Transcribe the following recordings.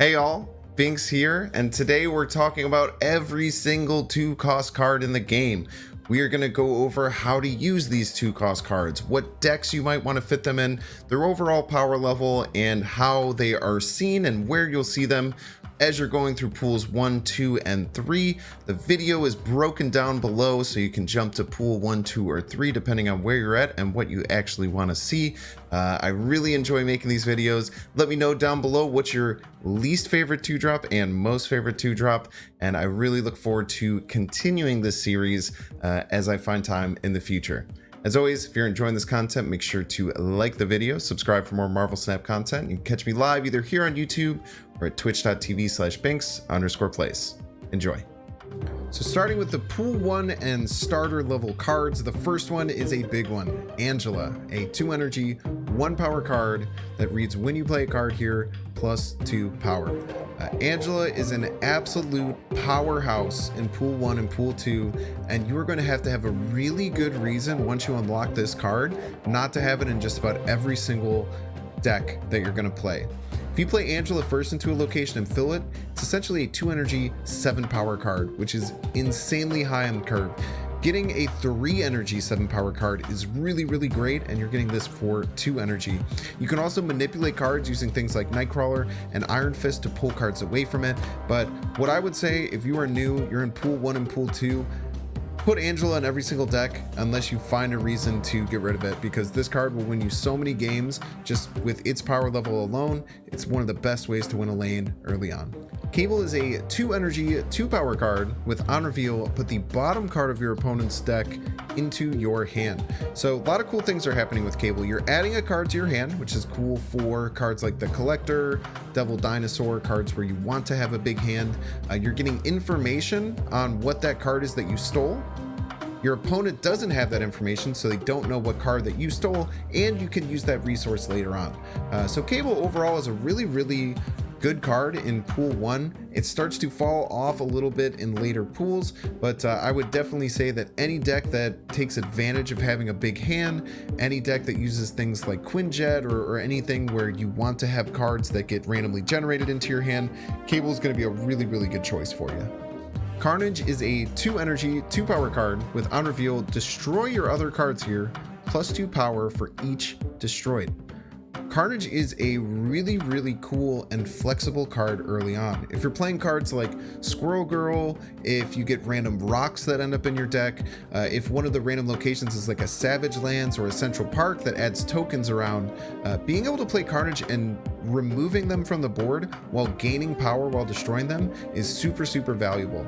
Hey all, Binks here, and today we're talking about every single 2-cost card in the game. We are going to go over how to use these 2-cost cards, what decks you might want to fit them in, their overall power level, and how they are seen and where you'll see them as you're going through pools 1, 2, and 3. The video is broken down below so you can jump to pool 1, 2, or 3 depending on where you're at and what you actually want to see. I really enjoy making these videos. Let me know down below what's your least favorite 2-drop and most favorite 2-drop, and I really look forward to continuing this series as I find time in the future. As always, if you're enjoying this content, make sure to like the video, subscribe for more Marvel Snap content. You can catch me live either here on YouTube or at twitch.tv/Binks_plays. Enjoy. So starting with the pool 1 and starter level cards, the first one is a big one, Angela, a 2 energy, 1 power card that reads when you play a card here, +2 power. Angela is an absolute powerhouse in pool 1 and pool 2, and you are going to have a really good reason once you unlock this card not to have it in just about every single deck that you're going to play. If you play Angela first into a location and fill it, it's essentially a 2 energy, 7 power card, which is insanely high on the curve. Getting a 3 energy 7 power card is really great, and you're getting this for 2 energy. You can also manipulate cards using things like Nightcrawler and Iron Fist to pull cards away from it, but what I would say, if you are new, you're in pool 1 and pool 2, put Angela in every single deck unless you find a reason to get rid of it, because this card will win you so many games just with its power level alone. It's one of the best ways to win a lane early on. Cable is a 2 energy, 2 power card with on reveal, put the bottom card of your opponent's deck into your hand. So a lot of cool things are happening with Cable. You're adding a card to your hand, which is cool for cards like the Collector, Devil Dinosaur, cards where you want to have a big hand. You're getting information on what that card is that you stole. Your opponent doesn't have that information, so they don't know what card that you stole, and you can use that resource later on. So Cable overall is a really good card in pool 1. It starts to fall off a little bit in later pools, but I would definitely say that any deck that takes advantage of having a big hand, any deck that uses things like Quinjet or anything where you want to have cards that get randomly generated into your hand, Cable is going to be a really good choice for you. Carnage is a 2 energy, 2 power card with on reveal, destroy your other cards here, +2 power for each destroyed. Carnage is a really cool and flexible card early on. If you're playing cards like Squirrel Girl, if you get random rocks that end up in your deck, if one of the random locations is like a Savage Lands or a Central Park that adds tokens around, being able to play Carnage and removing them from the board while gaining power while destroying them is super valuable.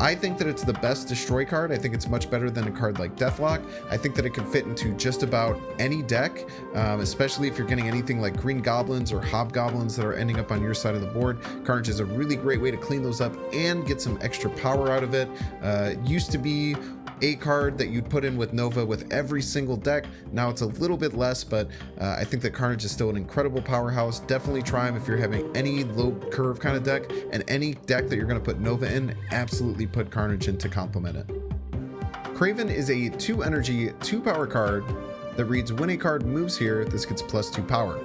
I think that it's the best destroy card. I think it's much better than a card like Deathlock. I think that it can fit into just about any deck, especially if you're getting anything like Green Goblins or Hobgoblins that are ending up on your side of the board. Carnage is a really great way to clean those up and get some extra power out of it. Used to be a card that you'd put in with Nova with every single deck. Now it's a little bit less, but I think that Carnage is still an incredible powerhouse. Definitely try him if you're having any low curve kind of deck, and any deck that you're going to put Nova in, absolutely put Carnage in to complement it. Craven is a 2 energy, 2 power card that reads when a card moves here, this gets +2 power.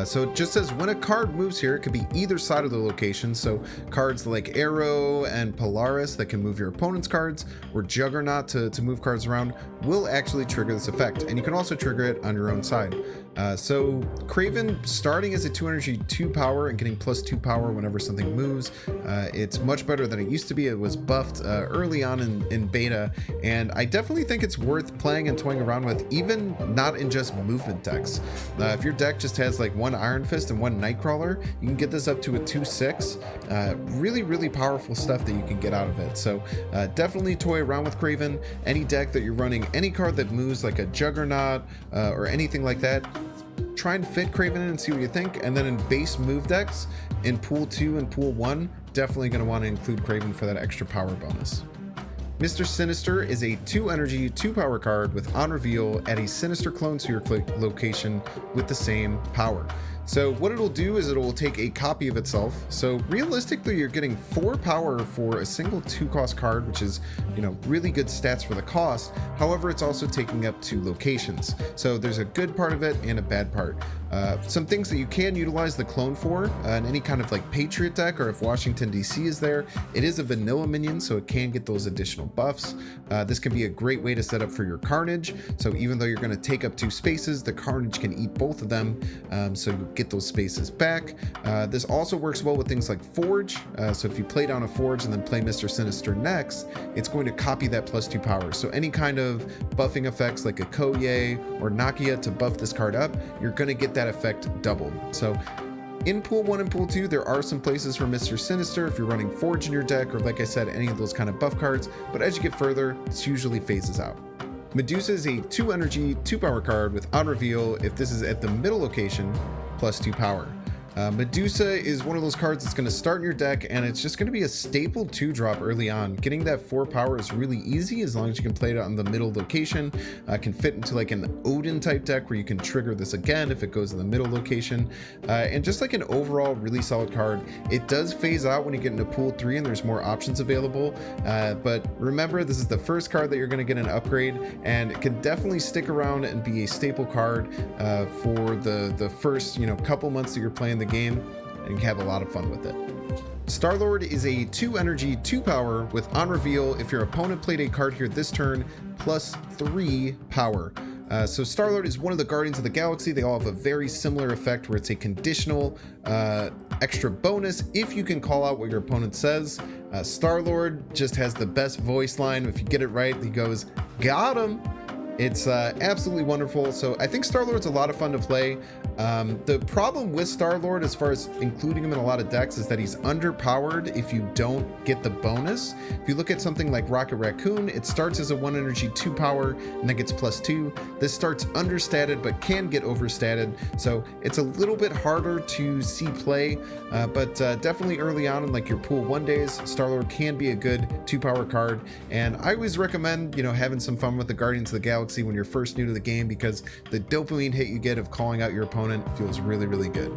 So it just says when a card moves here, it could be either side of the location. So cards like Arrow and Polaris that can move your opponent's cards, or Juggernaut to move cards around, will actually trigger this effect. And you can also trigger it on your own side. So Craven starting as a 2 energy, 2 power and getting +2 power whenever something moves. It's much better than it used to be. It was buffed early on in beta, and I definitely think it's worth playing and toying around with, even not in just movement decks. If your deck just has like 1 Iron Fist and 1 Nightcrawler, you can get this up to a 2/6. Really powerful stuff that you can get out of it. So definitely toy around with Craven. Any deck that you're running any card that moves like a Juggernaut or anything like that, try and fit Craven in and see what you think. And then in base move decks in pool 2 and pool 1, definitely going to want to include Craven for that extra power bonus. Mr. Sinister is a 2 energy, 2 power card with on reveal, add a Sinister clone to your location with the same power. So what it'll do is it'll take a copy of itself. So realistically, you're getting 4 power for a single 2-cost card, which is, really good stats for the cost. However, it's also taking up 2 locations. So there's a good part of it and a bad part. Some things that you can utilize the clone for in any kind of like Patriot deck, or if Washington DC is there, it is a vanilla minion, so it can get those additional buffs. This can be a great way to set up for your Carnage, so even though you're going to take up 2 spaces, the Carnage can eat both of them, so you get those spaces back. This also works well with things like Forge, so if you play down a Forge and then play Mr. Sinister next, it's going to copy that +2 power. So any kind of buffing effects like a Koye or Nakia to buff this card up, you're going to get that effect doubled. So in Pool 1 and Pool 2, there are some places for Mr. Sinister if you're running Forge in your deck, or like I said, any of those kind of buff cards, but as you get further, this usually phases out. Medusa is a 2 energy, 2 power card with on reveal if this is at the middle location, +2 power. Medusa is one of those cards that's going to start in your deck, and it's just going to be a staple 2-drop early on. Getting that 4 power is really easy as long as you can play it on the middle location. Can fit into like an Odin type deck where you can trigger this again if it goes in the middle location. And just like an overall really solid card, it does phase out when you get into Pool 3 and there's more options available. But remember, this is the first card that you're going to get an upgrade, and it can definitely stick around and be a staple card for the first couple months that you're playing the game, and you have a lot of fun with it. Star-Lord is a 2 energy, 2 power with on reveal if your opponent played a card here this turn, +3 power. So Star-Lord is one of the Guardians of the Galaxy. They all have a very similar effect where it's a conditional extra bonus if you can call out what your opponent says. Star-Lord just has the best voice line. If you get it right, he goes, "Got him." It's absolutely wonderful. So I think Star-Lord's a lot of fun to play. The problem with Star-Lord, as far as including him in a lot of decks, is that he's underpowered if you don't get the bonus. If you look at something like Rocket Raccoon, it starts as a 1 energy, 2 power, and then gets +2. This starts understated, but can get overstated. So it's a little bit harder to see play, but definitely early on in like your Pool 1 days, Star-Lord can be a good 2 power card. And I always recommend, having some fun with the Guardians of the Galaxy when you're first new to the game, because the dopamine hit you get of calling out your opponent feels really, really good.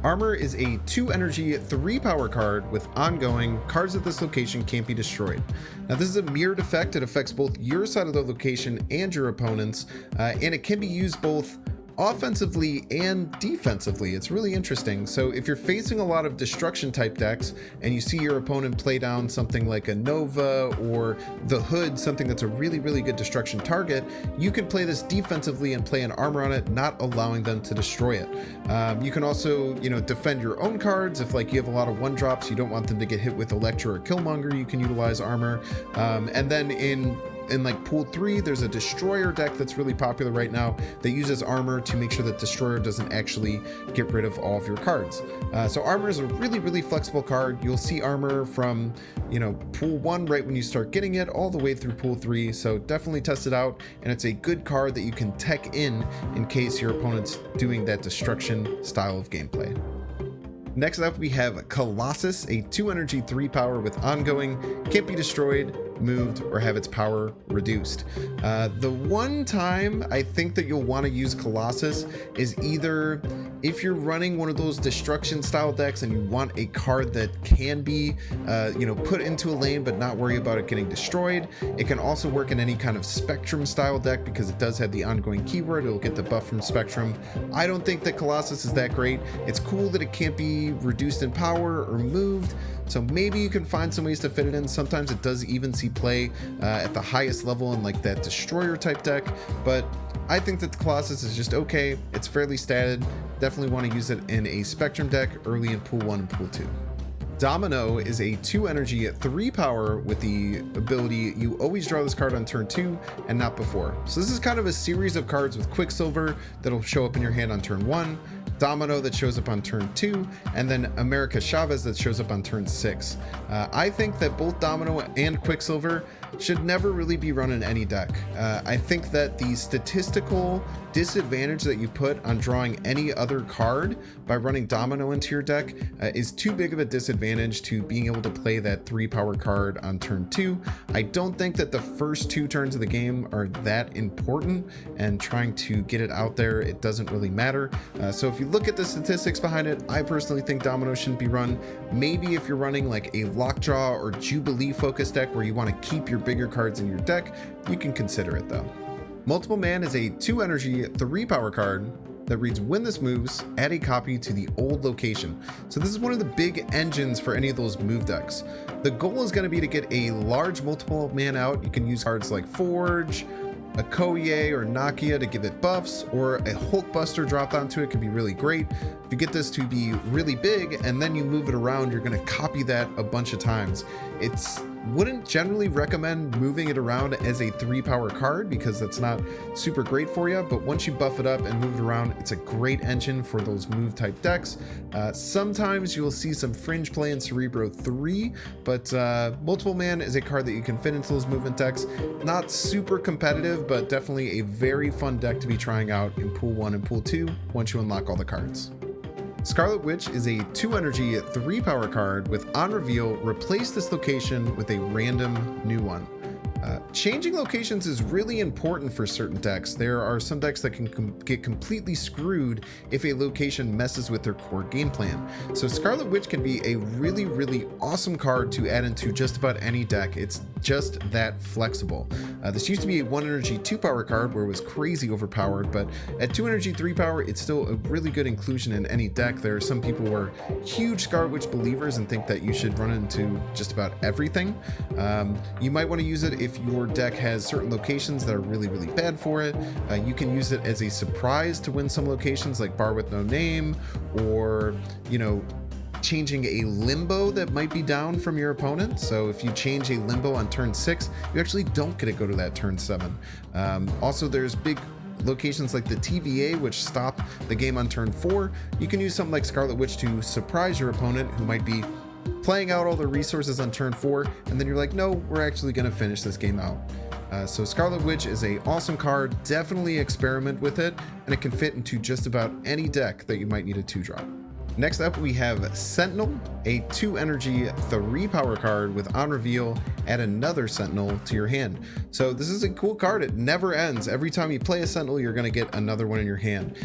Armor is a 2 energy, 3 power card with ongoing. Cards at this location can't be destroyed. Now this is a mirrored effect. It affects both your side of the location and your opponent's, and it can be used both offensively and defensively. It's really interesting. So if you're facing a lot of destruction type decks and you see your opponent play down something like a Nova or the Hood, something that's a really, really good destruction target, you can play this defensively and play an armor on it, not allowing them to destroy it. You can also, defend your own cards. If like you have a lot of 1-drops, you don't want them to get hit with Electro or Killmonger, you can utilize armor. And then in like Pool 3, there's a Destroyer deck that's really popular right now that uses armor to make sure that Destroyer doesn't actually get rid of all of your cards. So armor is a really, really flexible card. You'll see armor from, Pool 1 right when you start getting it all the way through Pool 3. So definitely test it out. And it's a good card that you can tech in case your opponent's doing that destruction style of gameplay. Next up, we have Colossus, a 2 energy, 3 power with ongoing, can't be destroyed, moved, or have its power reduced. The one time I think that you'll want to use Colossus is either if you're running one of those destruction style decks and you want a card that can be, put into a lane but not worry about it getting destroyed. It can also work in any kind of Spectrum style deck because it does have the ongoing keyword. It'll get the buff from Spectrum. I don't think that Colossus is that great. It's cool that it can't be reduced in power or moved, so maybe you can find some ways to fit it in. Sometimes it does even see play at the highest level in like that Destroyer type deck, but I think that the Colossus is just okay. It's fairly statted. Definitely want to use it in a Spectrum deck early in Pool 1 and Pool 2. Domino is a 2 energy, 3 power with the ability you always draw this card on turn 2 and not before. So this is kind of a series of cards with Quicksilver that'll show up in your hand on turn 1, Domino that shows up on turn 2, and then America Chavez that shows up on turn 6. I think that both Domino and Quicksilver should never really be run in any deck. I think that the statistical disadvantage that you put on drawing any other card by running Domino into your deck is too big of a disadvantage to being able to play that 3 power card on turn 2. I don't think that the first 2 turns of the game are that important, and trying to get it out there, it doesn't really matter. So if you look at the statistics behind it, I personally think Domino shouldn't be run. Maybe if you're running like a Lockjaw or Jubilee focus deck where you want to keep your bigger cards in your deck, you can consider it though. Multiple Man is a 2 energy, 3 power card that reads when this moves, add a copy to the old location. So this is one of the big engines for any of those move decks. The goal is going to be to get a large multiple man out. You can use cards like Forge, a Koye or Nakia to give it buffs, or a Hulkbuster dropped onto it could be really great. If you get this to be really big and then you move it around, you're going to copy that a bunch of times. Wouldn't generally recommend moving it around as a 3-power card because that's not super great for you, but once you buff it up and move it around, it's a great engine for those move type decks. Sometimes you'll see some fringe play in Cerebro 3, but Multiple Man is a card that you can fit into those movement decks. Not super competitive, but definitely a very fun deck to be trying out in Pool 1 and Pool 2 once you unlock all the cards. Scarlet Witch is a 2 energy 3-power card with on reveal, replace this location with a random new one. Changing locations is really important for certain decks. There are some decks that can get completely screwed if a location messes with their core game plan. So Scarlet Witch can be a really, really awesome card to add into just about any deck. It's just that flexible. This used to be a 1 energy 2-power card where it was crazy overpowered, but at 2 energy 3-power, it's still a really good inclusion in any deck. There are some people who are huge Scarlet Witch believers and think that you should run into just about everything. You might want to use it if your deck has certain locations that are really, really bad for it. You can use it as a surprise to win some locations like Bar with No Name, or, you know, changing a limbo that might be down from your opponent. So if you change a limbo on turn 6, you actually don't get to go to that turn 7. Also, there's big locations like the TVA, which stop the game on turn 4. You can use something like Scarlet Witch to surprise your opponent who might be playing out all the resources on turn 4, and then you're like, no, we're actually going to finish this game out. So Scarlet Witch is an awesome card. Definitely experiment with it, and it can fit into just about any deck that you might need a 2-drop. Next up, we have Sentinel, a 2 energy 3-power card with on reveal, add another Sentinel to your hand. So this is a cool card. It never ends. Every time you play a Sentinel, you're going to get another one in your hand.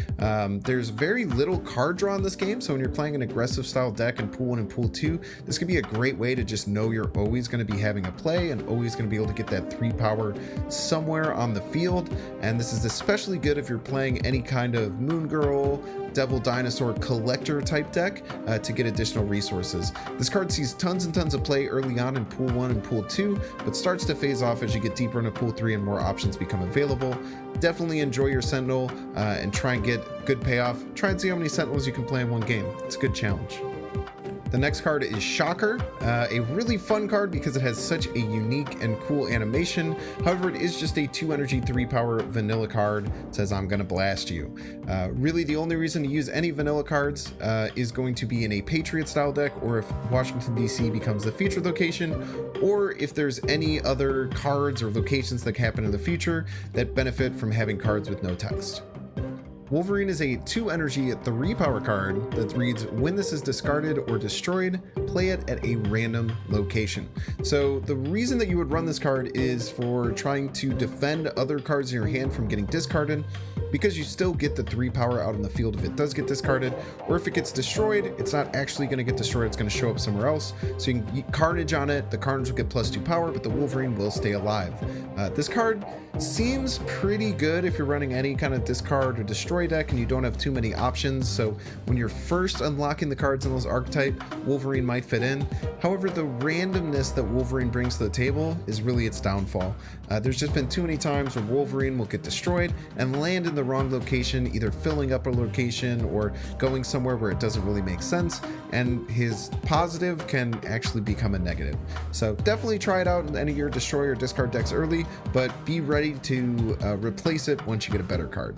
There's very little card draw in this game, so when you're playing an aggressive style deck in Pool 1 and Pool 2, this could be a great way to just know you're always going to be having a play and always going to be able to get that 3-power somewhere on the field. And this is especially good if you're playing any kind of Moon Girl, Devil Dinosaur collector type deck to get additional resources. This card sees tons and tons of play early on in Pool 1 and Pool 2, but starts to phase off as you get deeper into Pool 3 and more options become available. Definitely enjoy your Sentinel and try and get good payoff. Try and see how many Sentinels you can play in one game. It's a good challenge. The next card is Shocker, a really fun card because it has such a unique and cool animation. However, it is just a 2 energy 3-power vanilla card. It says, I'm gonna blast you. Really, the only reason to use any vanilla cards is going to be in a Patriot style deck, or if Washington DC becomes the featured location, or if there's any other cards or locations that happen in the future that benefit from having cards with no text. Wolverine is a 2 energy 3-power card that reads, when this is discarded or destroyed, play it at a random location. So the reason that you would run this card is for trying to defend other cards in your hand from getting discarded, because you still get the 3-power out on the field if it does get discarded, or if it gets destroyed, it's not actually going to get destroyed, it's going to show up somewhere else. So you can Carnage on it, the Carnage will get +2 power, but the Wolverine will stay alive. This card seems pretty good if you're running any kind of discard or destroy deck and you don't have too many options. So when you're first unlocking the cards in those archetype, Wolverine might fit in. However, the randomness that Wolverine brings to the table is really its downfall. There's just been too many times where Wolverine will get destroyed and land in the wrong location, either filling up a location or going somewhere where it doesn't really make sense, and his positive can actually become a negative. So definitely try it out in any of your destroy or discard decks early, but be ready to replace it once you get a better card.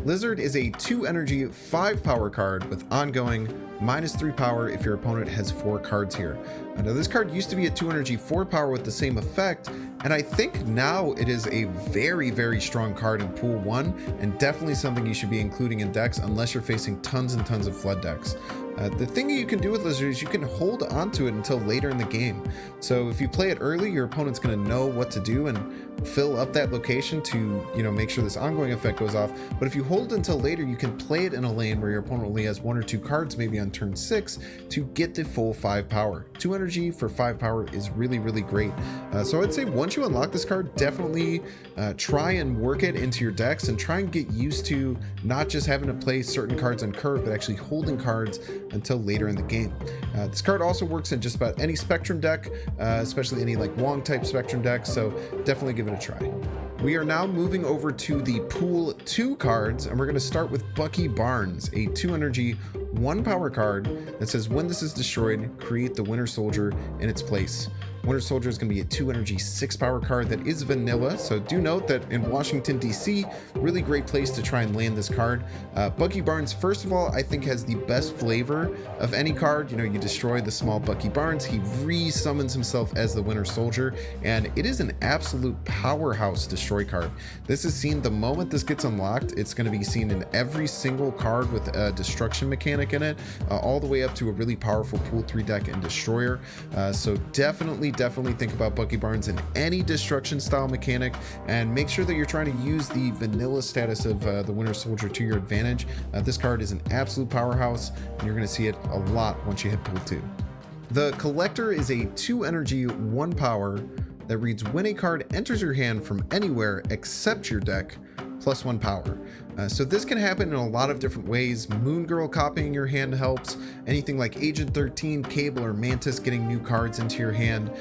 Lizard is a 2 energy 5-power card with ongoing -3 power if your opponent has 4 cards here. Now this card used to be a 2 energy 4 power with the same effect, and I think now it is a very, very strong card in Pool 1, and definitely something you should be including in decks unless you're facing tons and tons of flood decks. The thing you can do with Lizard is you can hold onto it until later in the game. So if you play it early, your opponent's going to know what to do and fill up that location to, make sure this ongoing effect goes off. But if you hold until later, you can play it in a lane where your opponent only has 1 or 2 cards, maybe on turn 6, to get the full 5 power. 2 energy for 5 power is really, really great. So I'd say once you unlock this card, definitely try and work it into your decks and try and get used to not just having to play certain cards on curve, but actually holding cards until later in the game. This card also works in just about any Spectrum deck, especially any like Wong type Spectrum deck, so definitely give it a try. We are now moving over to the Pool 2 cards, and we're going to start with Bucky Barnes, a 2 energy, 1 power card that says when this is destroyed, create the Winter Soldier in its place. Winter Soldier is going to be a 2 energy, 6 power card that is vanilla, so do note that in Washington, D.C., really great place to try and land this card. Bucky Barnes, first of all, I think has the best flavor of any card. You destroy the small Bucky Barnes, he re-summons himself as the Winter Soldier, and it is an absolute powerhouse destroy card. This is seen the moment this gets unlocked, it's going to be seen in every single card with a destruction mechanic in it, all the way up to a really powerful Pool 3 deck and Destroyer. So definitely think about Bucky Barnes in any destruction style mechanic, and make sure that you're trying to use the vanilla status of the Winter Soldier to your advantage. This card is an absolute powerhouse, and you're going to see it a lot once you hit Pool 2. The Collector is a 2 energy, 1 power that reads when a card enters your hand from anywhere except your deck, +1 power. So this can happen in a lot of different ways. Moon Girl copying your hand helps. Anything like Agent 13, Cable, or Mantis getting new cards into your hand.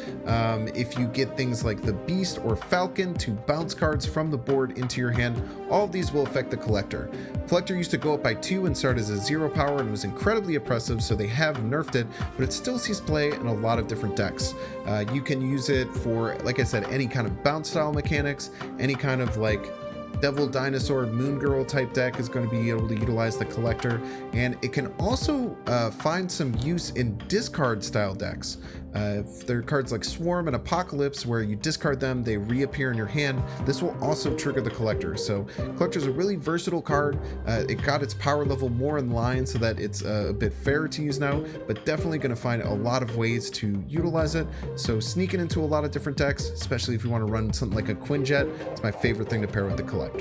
If you get things like the Beast or Falcon to bounce cards from the board into your hand, all of these will affect the Collector. Collector used to go up by 2 and start as a 0 power and was incredibly oppressive, so they have nerfed it, but it still sees play in a lot of different decks. You can use it for, like I said, any kind of bounce style mechanics, any kind of like Devil Dinosaur Moon Girl type deck is going to be able to utilize the Collector, and it can also find some use in discard style decks. If there are cards like Swarm and Apocalypse where you discard them, they reappear in your hand, this will also trigger the Collector. So Collector is a really versatile card. It got its power level more in line so that it's a bit fairer to use now, but definitely going to find a lot of ways to utilize it. So sneak it into a lot of different decks, especially if you want to run something like a Quinjet. It's my favorite thing to pair with the Collector.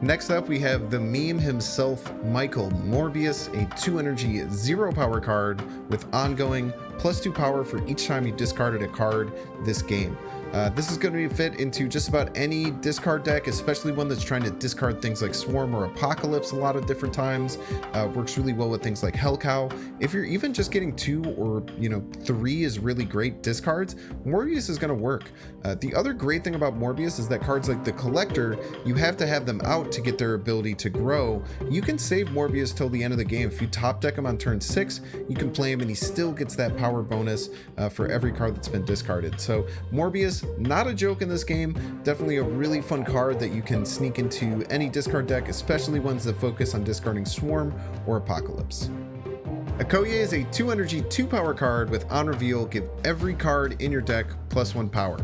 Next up, we have the meme himself, Michael Morbius, a 2 energy, 0 power card with ongoing +2 power for each time you discarded a card this game. This is going to fit into just about any discard deck, especially one that's trying to discard things like Swarm or Apocalypse a lot of different times. Works really well with things like Hellcow. If you're even just getting 2 or 3 is really great discards, Morbius is going to work. The other great thing about Morbius is that cards like the Collector, you have to have them out to get their ability to grow. You can save Morbius till the end of the game. If you top deck him on turn 6, you can play him and he still gets that power bonus for every card that's been discarded. So Morbius, not a joke in this game. Definitely a really fun card that you can sneak into any discard deck, especially ones that focus on discarding Swarm or Apocalypse. Okoye is a 2 energy, 2 power card with on reveal, give every card in your deck +1 power.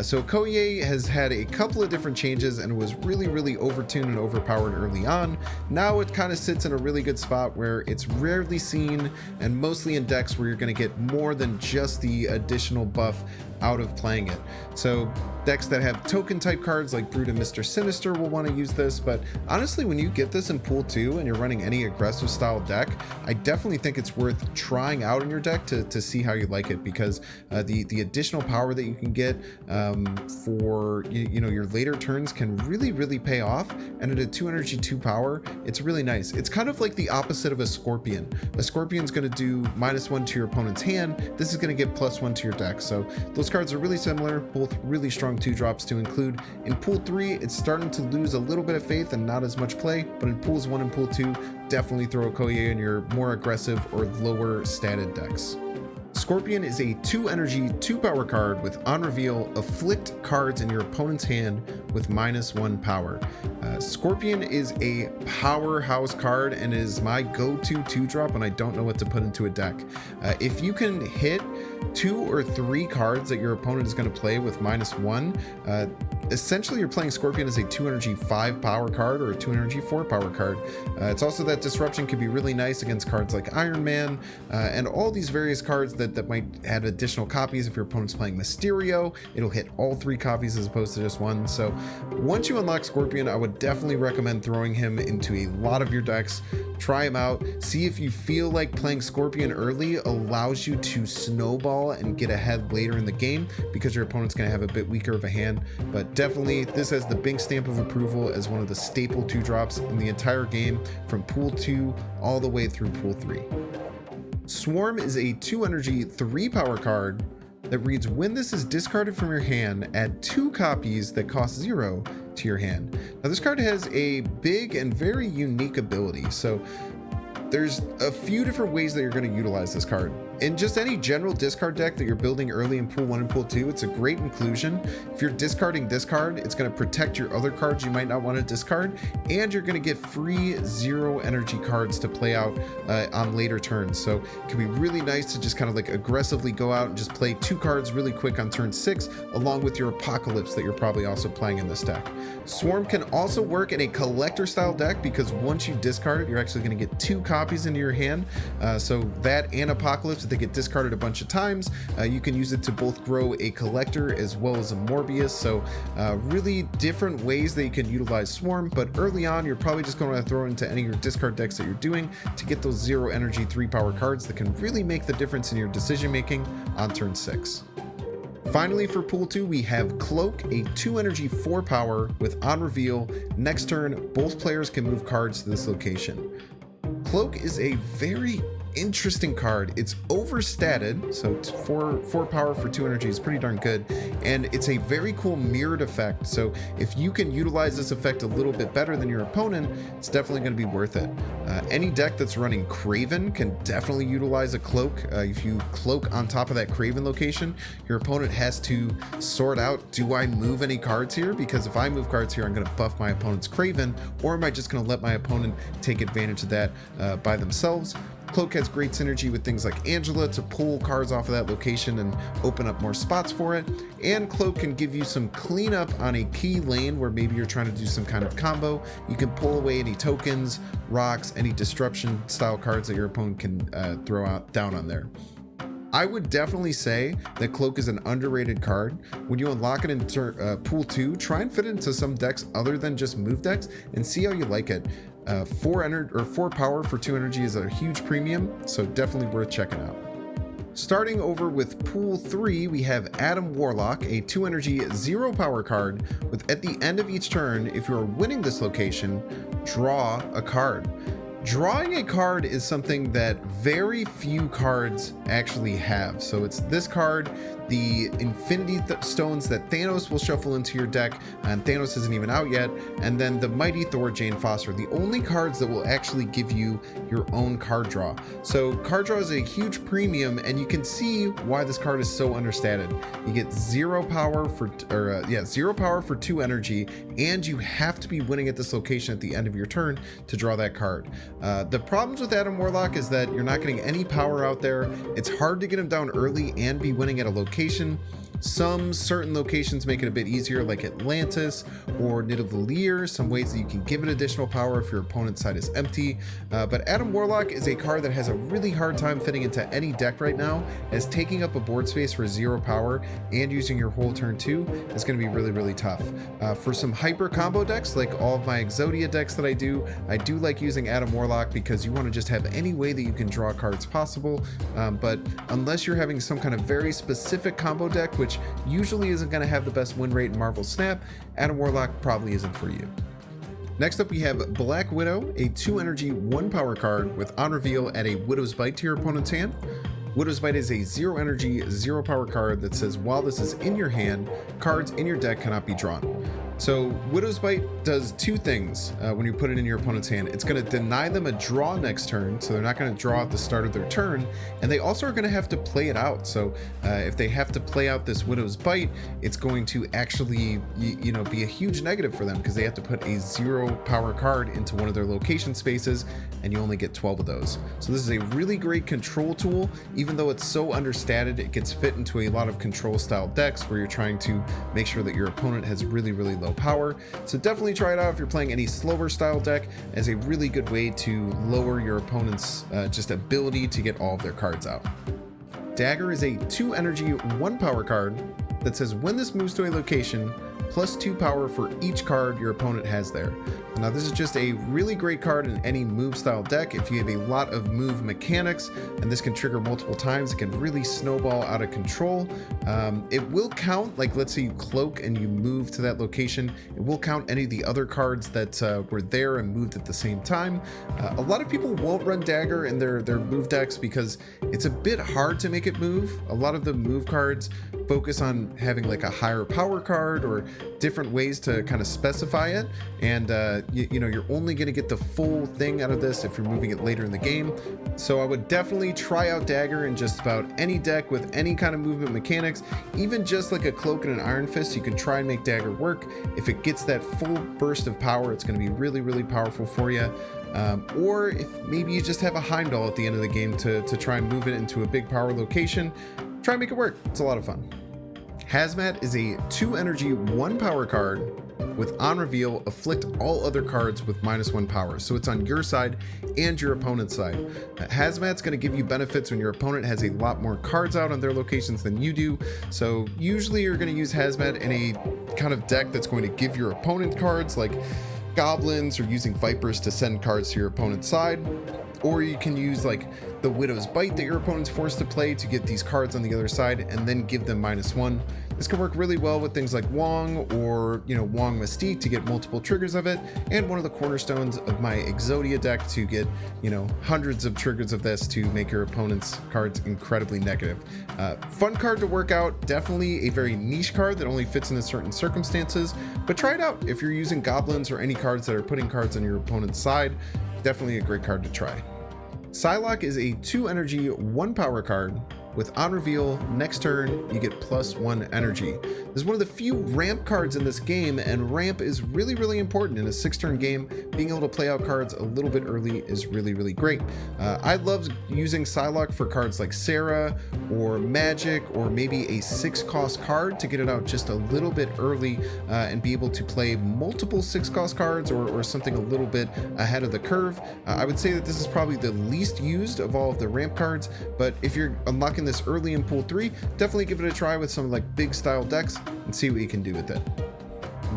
So Okoye has had a couple of different changes and was really overtuned and overpowered early on. Now it kind of sits in a really good spot where it's rarely seen and mostly in decks where you're going to get more than just the additional buff out of playing it. So decks that have token type cards like Brode and Mr. Sinister will want to use this, but honestly when you get this in Pool 2 and you're running any aggressive style deck, I definitely think it's worth trying out in your deck to see how you like it, because the additional power that you can get for your later turns can really pay off, and at a 2 energy 2 power it's really nice. It's kind of like the opposite of a Scorpion. A Scorpion's going to do -1 to your opponent's hand, this is going to get +1 to your deck. So those cards are really similar, both really strong 2-drops to include. In Pool 3 it's starting to lose a little bit of faith and not as much play, but in Pools 1 and Pool 2 definitely throw Okoye in your more aggressive or lower statted decks. Scorpion is a 2 energy, 2 power card with on reveal, afflict cards in your opponent's hand with -1 power. Scorpion is a powerhouse card and is my go-to 2-drop when I don't know what to put into a deck. If you can hit 2 or 3 cards that your opponent is going to play with -1, essentially you're playing Scorpion as a 2 energy 5 power card or a 2 energy 4 power card. It's also that disruption can be really nice against cards like Iron Man and all these various cards that might add additional copies. If your opponent's playing Mysterio, it'll hit all 3 copies as opposed to just 1. So once you unlock Scorpion, I would definitely recommend throwing him into a lot of your decks. Try him out, see if you feel like playing Scorpion early allows you to snowball and get ahead later in the game, because your opponent's going to have a bit weaker of a hand. But definitely this has the big stamp of approval as one of the staple 2-drops in the entire game, from pool 2 all the way through pool 3. Swarm is a 2 energy 3 power card that reads, when this is discarded from your hand, add 2 copies that cost 0 to your hand. Now this card has a big and very unique ability. So there's a few different ways that you're going to utilize this card. In just any general discard deck that you're building early in pool 1 and pool 2, it's a great inclusion. If you're discarding this card, it's going to protect your other cards you might not want to discard, and you're going to get free 0 energy cards to play out on later turns. So it can be really nice to just kind of like aggressively go out and just play 2 cards really quick on turn 6, along with your Apocalypse that you're probably also playing in this deck. Swarm can also work in a collector style deck, because once you discard it, you're actually going to get 2 copies into your hand. So that and Apocalypse, they get discarded a bunch of times. You can use it to both grow a collector as well as a Morbius. So really different ways that you can utilize Swarm, but early on you're probably just going to throw it into any of your discard decks that you're doing to get those 0 energy 3 power cards that can really make the difference in your decision making on turn 6. Finally, for pool 2, we have Cloak, a 2 energy 4 power with on reveal, next turn both players can move cards to this location. Cloak is a very interesting card. It's overstated, so 4 power for 2 energy is pretty darn good, and it's a very cool mirrored effect. So if you can utilize this effect a little bit better than your opponent, it's definitely going to be worth it. Any deck that's running Kraven can definitely utilize a Cloak. If you Cloak on top of that Kraven location, your opponent has to sort out, do I move any cards here? Because if I move cards here, I'm going to buff my opponent's Kraven, or am I just going to let my opponent take advantage of that by themselves? Cloak has great synergy with things like Angela to pull cards off of that location and open up more spots for it. And Cloak can give you some cleanup on a key lane where maybe you're trying to do some kind of combo. You can pull away any tokens, rocks, any disruption style cards that your opponent can throw out down on there. I would definitely say that Cloak is an underrated card. When you unlock it in pool 2, try and fit it into some decks other than just move decks and see how you like it. 4 power for 2 energy is a huge premium, so definitely worth checking out. Starting over with pool 3, we have Adam Warlock, a 2 energy 0 power card with, at the end of each turn, if you're winning this location, draw a card. Drawing a card is something that very few cards actually have. So it's this card, the Infinity Stones that Thanos will shuffle into your deck, and Thanos isn't even out yet, and then the Mighty Thor Jane Foster, the only cards that will actually give you your own card draw. So card draw is a huge premium, and you can see why this card is so understated. You get 0 power for 2 energy, and you have to be winning at this location at the end of your turn to draw that card. The problems with Adam Warlock is that you're not getting any power out there. It's hard to get him down early and be winning at a location. Some certain locations make it a bit easier, like Atlantis or Nidavellir, some ways that you can give it additional power if your opponent's side is empty. But Adam Warlock is a card that has a really hard time fitting into any deck right now, as taking up a board space for 0 power and using your whole turn 2 is going to be really, really tough. For some hyper combo decks, like all of my Exodia decks that I do like using Adam Warlock because you want to just have any way that you can draw cards possible. But unless you're having some kind of very specific combo deck, which usually isn't going to have the best win rate in Marvel Snap, Adam Warlock probably isn't for you. Next up, we have Black Widow, a 2 energy 1 power card with on reveal, add a Widow's Bite to your opponent's hand. Widow's Bite is a 0 energy 0 power card that says while this is in your hand, cards in your deck cannot be drawn. So Widow's Bite does two things when you put it in your opponent's hand. It's going to deny them a draw next turn, so they're not going to draw at the start of their turn, and they also are going to have to play it out. So if they have to play out this Widow's Bite, it's going to actually be a huge negative for them because they have to put a 0 power card into one of their location spaces, and you only get 12 of those. So this is a really great control tool. Even though it's so understated, it gets fit into a lot of control style decks where you're trying to make sure that your opponent has really low power. So definitely try it out if you're playing any slower style deck, as a really good way to lower your opponent's just ability to get all of their cards out. Dagger is a 2 energy 1 power card that says when this moves to a location, plus 2 power for each card your opponent has there. Now this is just a really great card in any move style deck. If you have a lot of move mechanics and this can trigger multiple times, it can really snowball out of control. It will count, like let's say you cloak and you move to that location, it will count any of the other cards that were there and moved at the same time. A lot of people won't run Dagger in their move decks because it's a bit hard to make it move. A lot of the move cards focus on having like a higher power card or different ways to kind of specify it, and you're only going to get the full thing out of this if you're moving it later in the game. So I would definitely try out Dagger in just about any deck with any kind of movement mechanics. Even just like a Cloak and an Iron Fist, you can try and make Dagger work. If it gets that full burst of power, it's going to be really powerful for you. Or if maybe you just have a Heimdall at the end of the game to try and move it into a big power location, try and make it work. It's a lot of fun. Hazmat is a 2 energy 1 power card with on reveal afflict all other cards with -1 power. So it's on your side and your opponent's side. Hazmat's going to give you benefits when your opponent has a lot more cards out on their locations than you do. So usually you're going to use Hazmat in a kind of deck that's going to give your opponent cards like goblins, or using vipers to send cards to your opponent's side. Or you can use like the Widow's Bite that your opponent's forced to play to get these cards on the other side and then give them -1. This can work really well with things like Wong or, Wong Mystique to get multiple triggers of it, and one of the cornerstones of my Exodia deck to get, hundreds of triggers of this to make your opponent's cards incredibly negative. Fun card to work out, definitely a very niche card that only fits into certain circumstances, but try it out if you're using goblins or any cards that are putting cards on your opponent's side. Definitely a great card to try. Psylocke is a 2 energy 1 power card with on reveal next turn you get +1 energy. This is one of the few ramp cards in this game, and ramp is really important in a 6-turn game. Being able to play out cards a little bit early is really great. I love using Psylocke for cards like Sarah or Magic, or maybe a 6-cost card to get it out just a little bit early and be able to play multiple 6-cost cards or something a little bit ahead of the curve. I would say that this is probably the least used of all of the ramp cards, but if you're unlocking this early in pool 3, definitely give it a try with some like big style decks and see what you can do with it.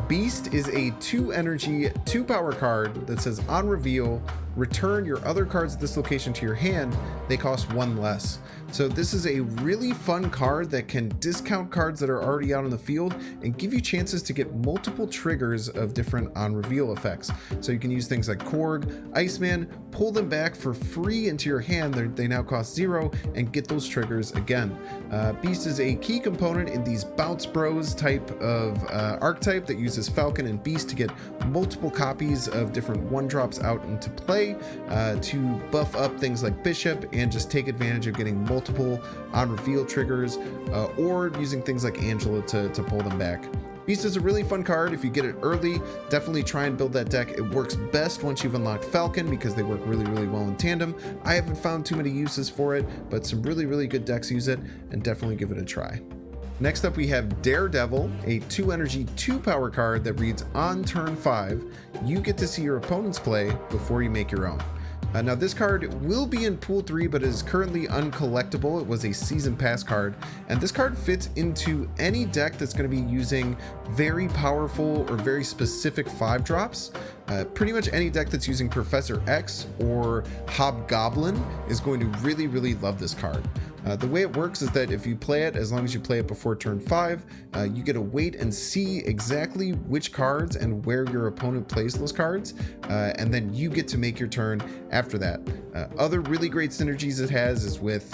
Beast is a 2 energy 2 power card that says on reveal, return your other cards at this location to your hand. They cost 1 less. So this is a really fun card that can discount cards that are already out on the field and give you chances to get multiple triggers of different on reveal effects. So you can use things like Korg, Iceman, pull them back for free into your hand. They now cost 0, and get those triggers again. Beast is a key component in these Bounce Bros type of archetype that uses Falcon and Beast to get multiple copies of different 1-drops out into play to buff up things like Bishop and just take advantage of getting multiple on reveal triggers, or using things like Angela to pull them back. Beast is a really fun card. If you get it early, definitely try and build that deck. It works best once you've unlocked Falcon because they work really well in tandem. I haven't found too many uses for it, but some really good decks use it, and definitely give it a try. Next up we have Daredevil, a 2 energy 2 power card that reads on turn 5, you get to see your opponent's play before you make your own. Now this card will be in pool 3, but is currently uncollectible. It was a season pass card, and this card fits into any deck that's going to be using very powerful or very specific 5-drops. Pretty much any deck that's using Professor X or Hobgoblin is going to really love this card. The way it works is that if you play it, as long as you play it before turn 5, you get to wait and see exactly which cards and where your opponent plays those cards, and then you get to make your turn after that. Other really great synergies it has is with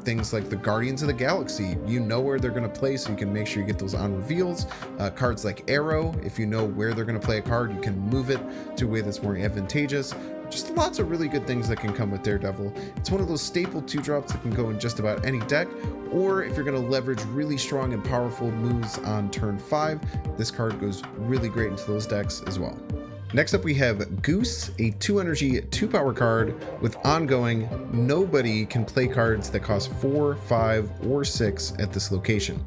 things like the Guardians of the Galaxy. You know where they're going to play, so you can make sure you get those on reveals. Cards like Arrow, if you know where they're going to play a card, you can move it to a way that's more advantageous. Just lots of really good things that can come with Daredevil. It's one of those staple 2-drops that can go in just about any deck, or if you're going to leverage really strong and powerful moves on turn 5, this card goes really great into those decks as well. Next up we have Goose, a 2 energy, 2 power card with ongoing. Nobody can play cards that cost 4, 5, or 6 at this location.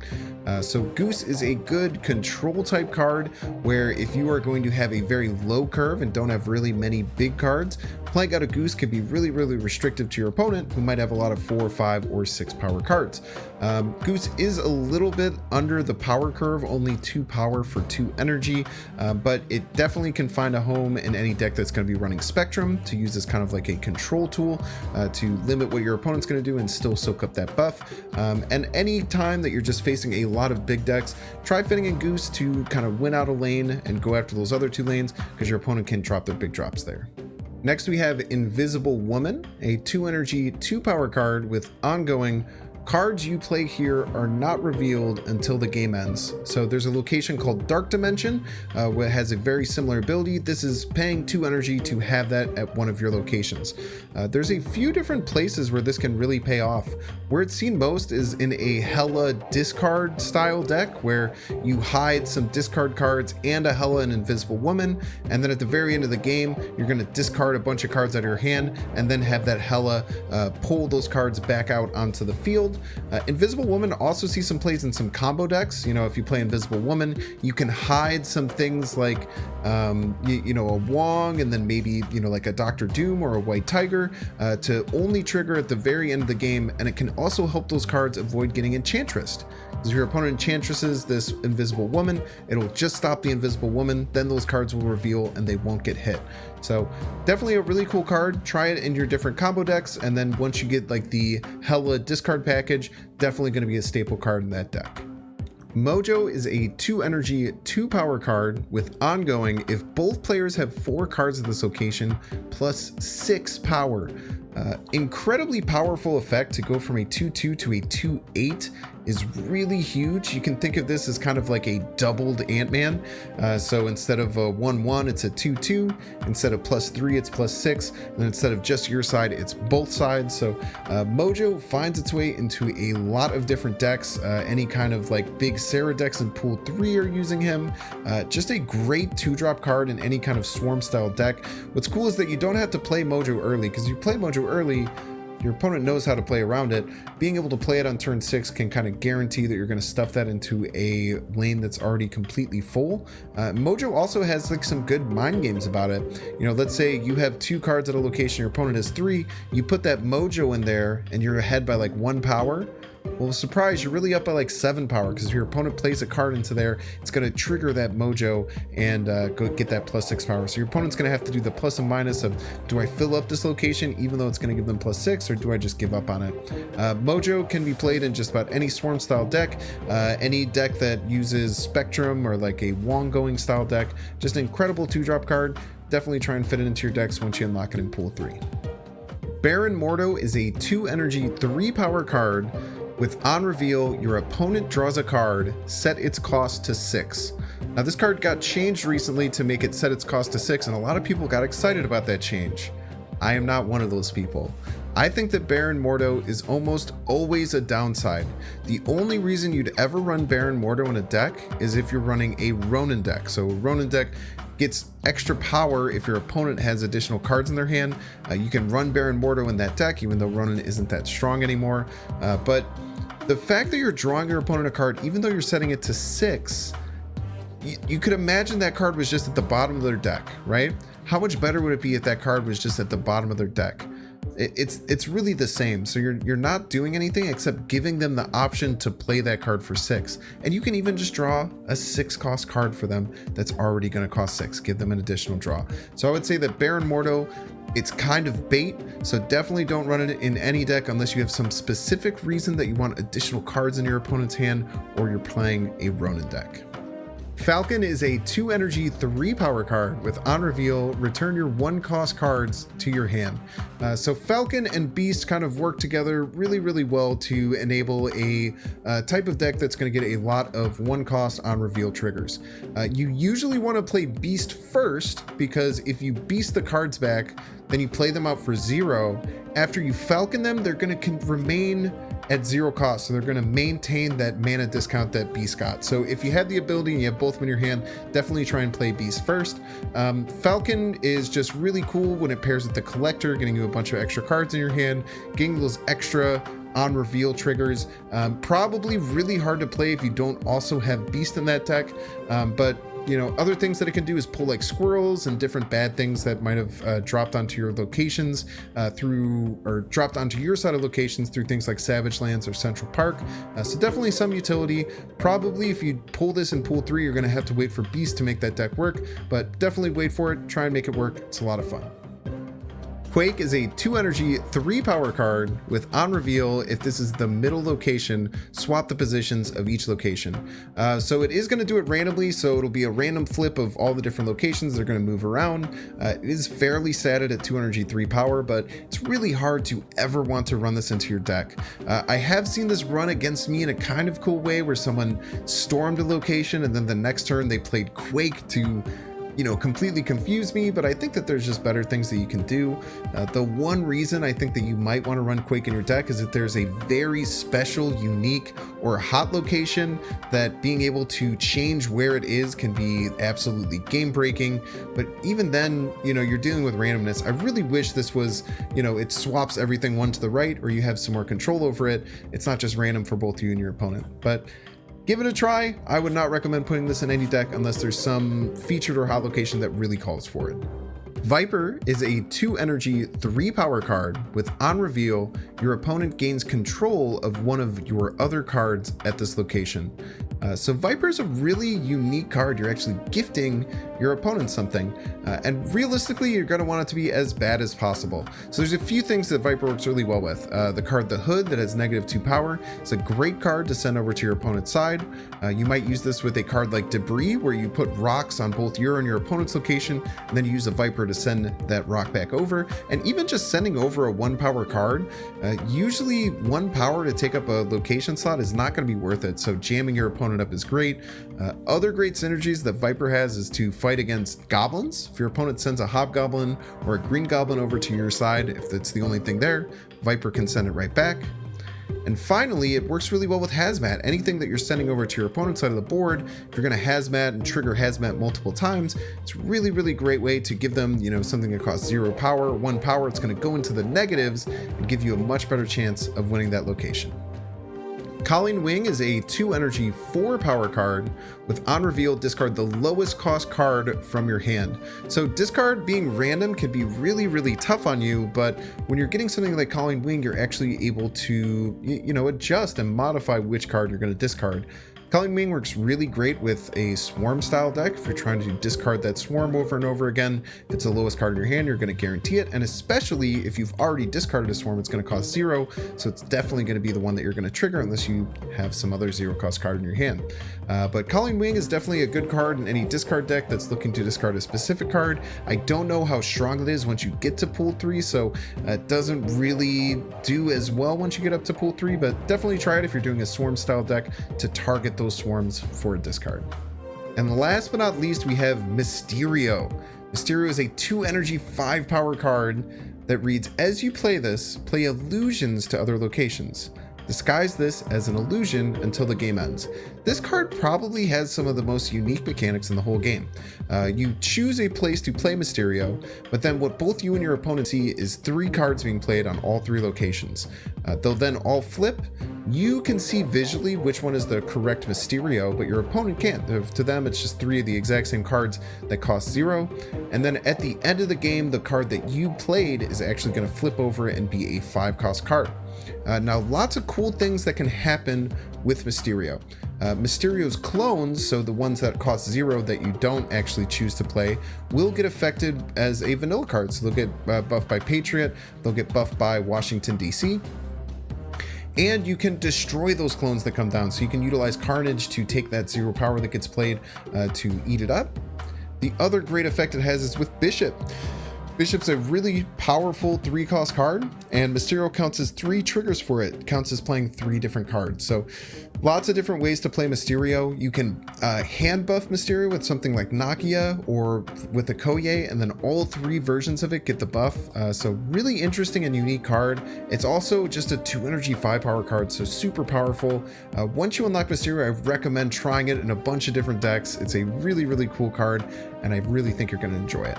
So Goose is a good control type card where if you are going to have a very low curve and don't have really many big cards, playing out a Goose can be really restrictive to your opponent who might have a lot of 4, 5, or 6 power cards. Goose is a little bit under the power curve, only 2 power for 2 energy, but it definitely can find a home in any deck that's going to be running Spectrum to use as kind of like a control tool to limit what your opponent's going to do and still soak up that buff. And any time that you're just facing a lot of big decks, try fitting in Goose to kind of win out a lane and go after those other 2 lanes, because your opponent can drop their big drops there. Next we have Invisible Woman, a 2 energy, 2 power card with ongoing. Cards you play here are not revealed until the game ends. So there's a location called Dark Dimension, where it has a very similar ability. This is paying 2 energy to have that at one of your locations. There's a few different places where this can really pay off. Where it's seen most is in a Hela discard style deck, where you hide some discard cards and a Hela and Invisible Woman, and then at the very end of the game, you're going to discard a bunch of cards out of your hand, and then have that Hela pull those cards back out onto the field. Invisible Woman also sees some plays in some combo decks. You know, if you play Invisible Woman, you can hide some things like, you know, a Wong, and then maybe, you know, like a Dr. Doom or a White Tiger to only trigger at the very end of the game. And it can also help those cards avoid getting Enchantressed. Because if your opponent Enchantresses this Invisible Woman, it'll just stop the Invisible Woman, then those cards will reveal and they won't get hit. So definitely a really cool card. Try it in your different combo decks, and then once you get like the Hela discard package, definitely going to be a staple card in that deck. Mojo is a 2 energy, 2 power card with ongoing if both players have 4 cards at this location plus 6 power. Incredibly powerful effect to go from a 2/2 to a 2/8 is really huge. You can think of this as kind of like a doubled Ant-Man. So instead of a 1/1, it's a 2/2. Instead of +3, it's +6. And instead of just your side, it's both sides. So Mojo finds its way into a lot of different decks. Any kind of like big Sarah decks in Pool 3 are using him. Just a great 2-drop card in any kind of Swarm style deck. What's cool is that you don't have to play Mojo early, because you play Mojo early, your opponent knows how to play around it. Being able to play it on turn 6 can kind of guarantee that you're going to stuff that into a lane that's already completely full. Mojo also has like some good mind games about it. You know, let's say you have 2 cards at a location, your opponent has 3, you put that Mojo in there and you're ahead by like 1 power. Well, surprise, you're really up by like 7 power, because if your opponent plays a card into there, it's going to trigger that Mojo and go get that +6 power. So your opponent's going to have to do the plus and minus of, do I fill up this location even though it's going to give them +6, or do I just give up on it? Mojo can be played in just about any Swarm style deck, any deck that uses Spectrum or like a Wong going style deck. Just an incredible 2-drop card. Definitely try and fit it into your decks once you unlock it in Pool 3. Baron Mordo is a 2 energy, 3 power card with on reveal, your opponent draws a card, set its cost to 6. Now this card got changed recently to make it set its cost to 6, and a lot of people got excited about that change. I am not one of those people. I think that Baron Mordo is almost always a downside. The only reason you'd ever run Baron Mordo in a deck is if you're running a Ronin deck. So a Ronin deck gets extra power if your opponent has additional cards in their hand. You can run Baron Mordo in that deck, even though Ronin isn't that strong anymore. But the fact that you're drawing your opponent a card, even though you're setting it to 6, you could imagine that card was just at the bottom of their deck, right? How much better would it be if that card was just at the bottom of their deck? It's really the same. So you're not doing anything except giving them the option to play that card for 6. And you can even just draw a 6 cost card for them that's already going to cost 6. Give them an additional draw. So I would say that Baron Mordo It's kind of bait, so definitely don't run it in any deck unless you have some specific reason that you want additional cards in your opponent's hand or you're playing a Ronin deck. Falcon is a 2 energy 3 power card with on reveal, return your 1 cost cards to your hand. So Falcon and Beast kind of work together really well to enable a type of deck that's going to get a lot of 1 cost on reveal triggers. You usually want to play Beast first because if you Beast the cards back, then you play them out for 0. After you Falcon them, they're going to remain at 0 cost, so they're going to maintain that mana discount that Beast got. So if you have the ability and you have both of them in your hand, definitely try and play Beast first. Falcon is just really cool when it pairs with the Collector, getting you a bunch of extra cards in your hand, getting those extra on reveal triggers. Probably really hard to play if you don't also have Beast in that deck, but you know, other things that it can do is pull like squirrels and different bad things that might have dropped onto your locations dropped onto your side of locations through things like Savage Lands or Central Park. So definitely some utility. Probably if you pull this in pool 3, you're going to have to wait for Beast to make that deck work, but definitely wait for it. Try and make it work. It's a lot of fun. Quake is a 2 energy 3 power card with on reveal, if this is the middle location, swap the positions of each location. So it is going to do it randomly, so it'll be a random flip of all the different locations they're going to move around. It is fairly statted at 2 energy 3 power, but it's really hard to ever want to run this into your deck. I have seen this run against me in a kind of cool way where someone stormed a location and then the next turn they played Quake to completely confuse me, but I think that there's just better things that you can do. The one reason I think that you might want to run Quake in your deck is that there's a very special, unique, or hot location that being able to change where it is can be absolutely game breaking. But even then, you're dealing with randomness. I really wish this was, it swaps everything one to the right, or you have some more control over it. It's not just random for both you and your opponent. But give it a try. I would not recommend putting this in any deck unless there's some featured or hot location that really calls for it. Viper is a 2 energy 3 power card with on reveal, your opponent gains control of one of your other cards at this location. So Viper is a really unique card. You're actually gifting your opponent something, and realistically you're going to want it to be as bad as possible. So there's a few things that Viper works really well with. The card The Hood that has -2 power. It's a great card to send over to your opponent's side. You might use this with a card like Debris, where you put rocks on both your and your opponent's location, and then you use a Viper to send that rock back over. And even just sending over a 1 power card, usually 1 power to take up a location slot is not going to be worth it, so jamming your opponent up is great. Other great synergies that Viper has is to fight against goblins. If your opponent sends a hobgoblin or a green goblin over to your side, if that's the only thing there, Viper can send it right back. And finally, it works really well with Hazmat. Anything that you're sending over to your opponent's side of the board, if you're going to Hazmat and trigger Hazmat multiple times, it's a really great way to give them, something that costs 0 power, 1 power. It's going to go into the negatives and give you a much better chance of winning that location. Colleen Wing is a 2 energy 4 power card with on reveal, discard the lowest cost card from your hand. So discard being random can be really tough on you, but when you're getting something like Colleen Wing, you're actually able to adjust and modify which card you're going to discard. Colleen Wing works really great with a swarm style deck. If you're trying to discard that swarm over and over again, if it's the lowest card in your hand, you're going to guarantee it. And especially if you've already discarded a swarm, it's going to cost 0. So it's definitely going to be the one that you're going to trigger unless you have some other 0 cost card in your hand. But Colleen Wing is definitely a good card in any discard deck that's looking to discard a specific card. I don't know how strong it is once you get to pool 3, so it doesn't really do as well once you get up to pool 3, but definitely try it if you're doing a swarm style deck to target those swarms for a discard. And last but not least, we have Mysterio. Mysterio is a 2 energy 5 power card that reads, as you play this, play illusions to other locations. Disguise this as an illusion until the game ends. This card probably has some of the most unique mechanics in the whole game. You choose a place to play Mysterio, but then what both you and your opponent see is 3 cards being played on all 3 locations. They'll then all flip. You can see visually which one is the correct Mysterio, but your opponent can't. To them, it's just 3 of the exact same cards that cost 0. And then at the end of the game, the card that you played is actually going to flip over and be a 5 cost card. Now, lots of cool things that can happen with Mysterio. Mysterio's clones, so the ones that cost 0 that you don't actually choose to play, will get affected as a vanilla card. So they'll get buffed by Patriot, they'll get buffed by Washington, D.C., and you can destroy those clones that come down. So you can utilize Carnage to take that 0 power that gets played to eat it up. The other great effect it has is with Bishop. Bishop's a really powerful 3-cost card, and Mysterio counts as 3 triggers for it. It counts as playing 3 different cards. So lots of different ways to play Mysterio. You can hand buff Mysterio with something like Nakia or with a Koye, and then all 3 versions of it get the buff. So really interesting and unique card. It's also just a 2 energy 5 power card, so super powerful. Once you unlock Mysterio, I recommend trying it in a bunch of different decks. It's a really, really cool card, and I really think you're going to enjoy it.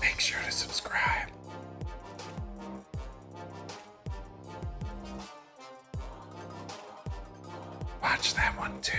Make sure to subscribe. Watch that one too.